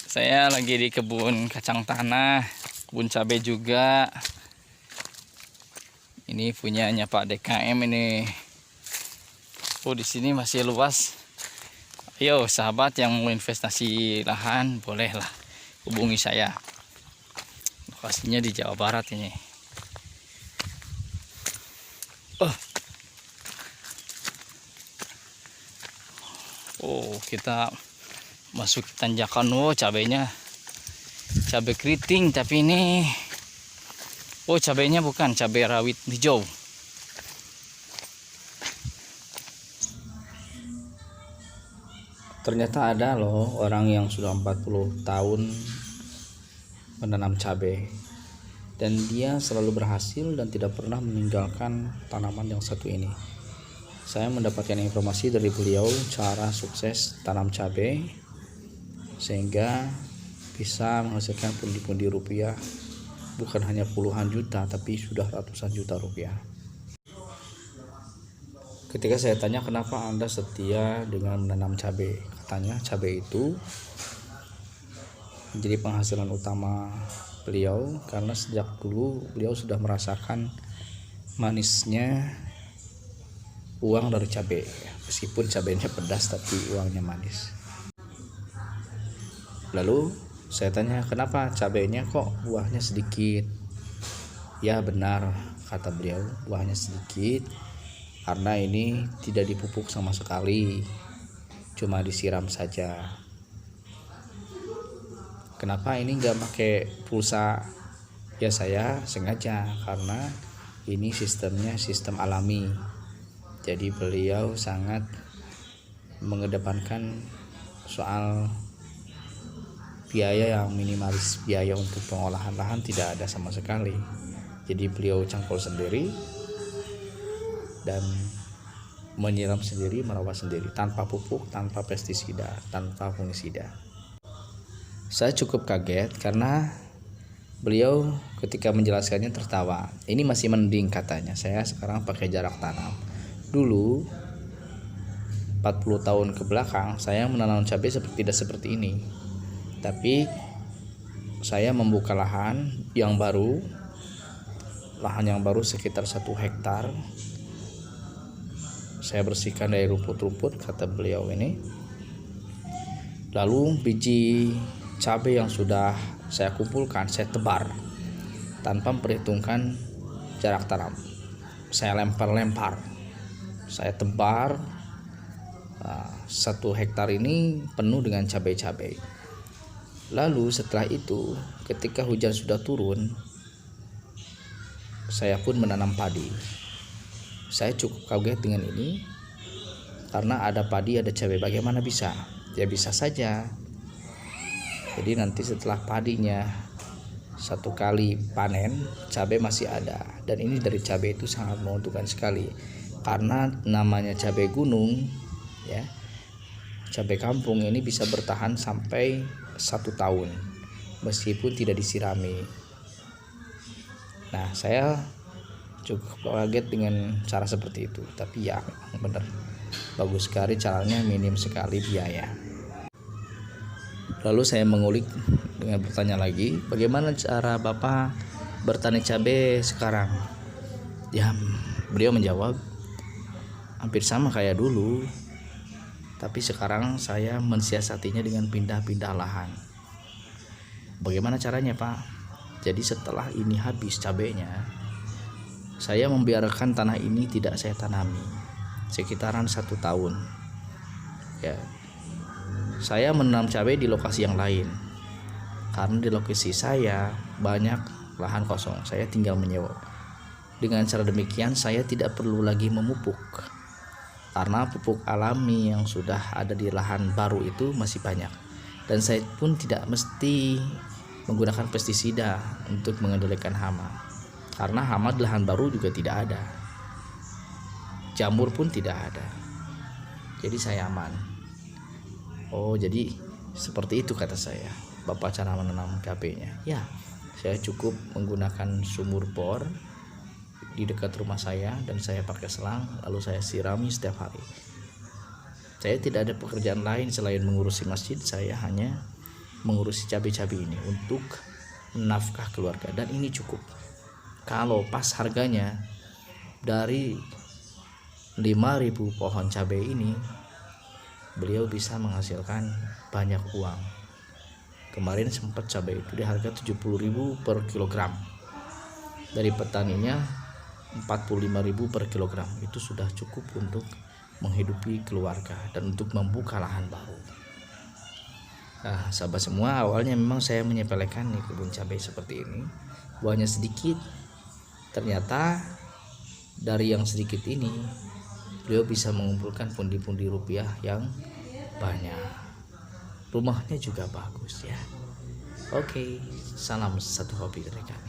Saya lagi di kebun kacang tanah, kebun cabai juga. Ini punyanya Pak DKM ini. Oh, di sini masih luas. Ayo sahabat yang mau investasi lahan, bolehlah hubungi saya. Lokasinya di Jawa Barat ini. Oh, kita masuk tanjakan. Oh, cabainya cabai keriting, tapi ini cabainya bukan cabai rawit hijau. Ternyata ada loh orang yang sudah 40 tahun menanam cabai, dan dia selalu berhasil dan tidak pernah meninggalkan tanaman yang satu ini. Saya mendapatkan informasi dari beliau cara sukses tanam cabai sehingga bisa menghasilkan pundi-pundi rupiah, bukan hanya puluhan juta tapi sudah ratusan juta rupiah. Ketika saya tanya kenapa Anda setia dengan menanam cabai, katanya cabai itu menjadi penghasilan utama beliau karena sejak dulu beliau sudah merasakan manisnya uang dari cabai. Meskipun cabainya pedas tapi uangnya manis. Lalu saya tanya kenapa cabainya kok buahnya sedikit. Ya benar, kata beliau, buahnya sedikit karena ini tidak dipupuk sama sekali, cuma disiram saja. Kenapa ini nggak pakai pulsa? Ya saya sengaja karena ini sistemnya sistem alami. Jadi beliau sangat mengedepankan soal biaya yang minimalis. Biaya untuk pengolahan lahan tidak ada sama sekali. Jadi beliau cangkul sendiri dan menyiram sendiri, merawat sendiri, tanpa pupuk, tanpa pestisida, tanpa fungisida. Saya cukup kaget karena beliau ketika menjelaskannya tertawa. Ini masih mending katanya, saya sekarang pakai jarak tanam. Dulu 40 tahun ke belakang saya menanam cabai tidak seperti ini. Tapi saya membuka lahan yang baru sekitar 1 hektar. Saya bersihkan dari rumput-rumput, kata beliau ini. Lalu biji cabai yang sudah saya kumpulkan saya tebar tanpa memperhitungkan jarak tanam. Saya lempar-lempar, saya tebar. 1 hektar ini penuh dengan cabai-cabai. Lalu setelah itu ketika hujan sudah turun, saya pun menanam padi. Saya cukup kaget dengan ini karena ada padi, ada cabai. Bagaimana bisa? Ya bisa saja. Jadi nanti setelah padinya 1 kali panen, cabai masih ada. Dan ini dari cabai itu sangat menguntungkan sekali karena namanya cabai gunung, ya. Cabai kampung ini bisa bertahan sampai 1 tahun meskipun tidak disirami. Nah, saya cukup kaget dengan cara seperti itu. Tapi ya benar, bagus sekali caranya, minim sekali biaya. Lalu saya mengulik dengan bertanya lagi, bagaimana cara Bapak bertani cabai sekarang? Ya, beliau menjawab, hampir sama kayak dulu. Tapi sekarang saya mensiasatinya dengan pindah-pindah lahan. Bagaimana caranya, Pak? Jadi setelah ini habis cabainya, saya membiarkan tanah ini tidak saya tanami sekitaran 1 tahun. Ya, saya menanam cabai di lokasi yang lain karena di lokasi saya banyak lahan kosong. Saya tinggal menyewa. Dengan cara demikian saya tidak perlu lagi memupuk karena pupuk alami yang sudah ada di lahan baru itu masih banyak. Dan saya pun tidak mesti menggunakan pestisida untuk mengendalikan hama, karena hama di lahan baru juga tidak ada, jamur pun tidak ada. Jadi saya aman. Oh, jadi seperti itu kata saya, Bapak cara menanam cabainya. Ya, saya cukup menggunakan sumur bor di dekat rumah saya dan saya pakai selang, lalu saya sirami setiap hari. Saya tidak ada pekerjaan lain selain mengurusi masjid. Saya hanya mengurusi cabai-cabai ini untuk menafkah keluarga, dan ini cukup. Kalau pas harganya dari 5.000 pohon cabai ini, beliau bisa menghasilkan banyak uang. Kemarin sempat cabai itu di harga 70.000 per kilogram. Dari petaninya 45.000 per kilogram. Itu sudah cukup untuk menghidupi keluarga dan untuk membuka lahan baru. Nah, sahabat semua, awalnya memang saya menyepelekan nih kebun cabai seperti ini. Buahnya sedikit. Ternyata dari yang sedikit ini beliau bisa mengumpulkan pundi-pundi rupiah yang banyak. Rumahnya juga bagus ya. Oke, salam satu hobi dari kami.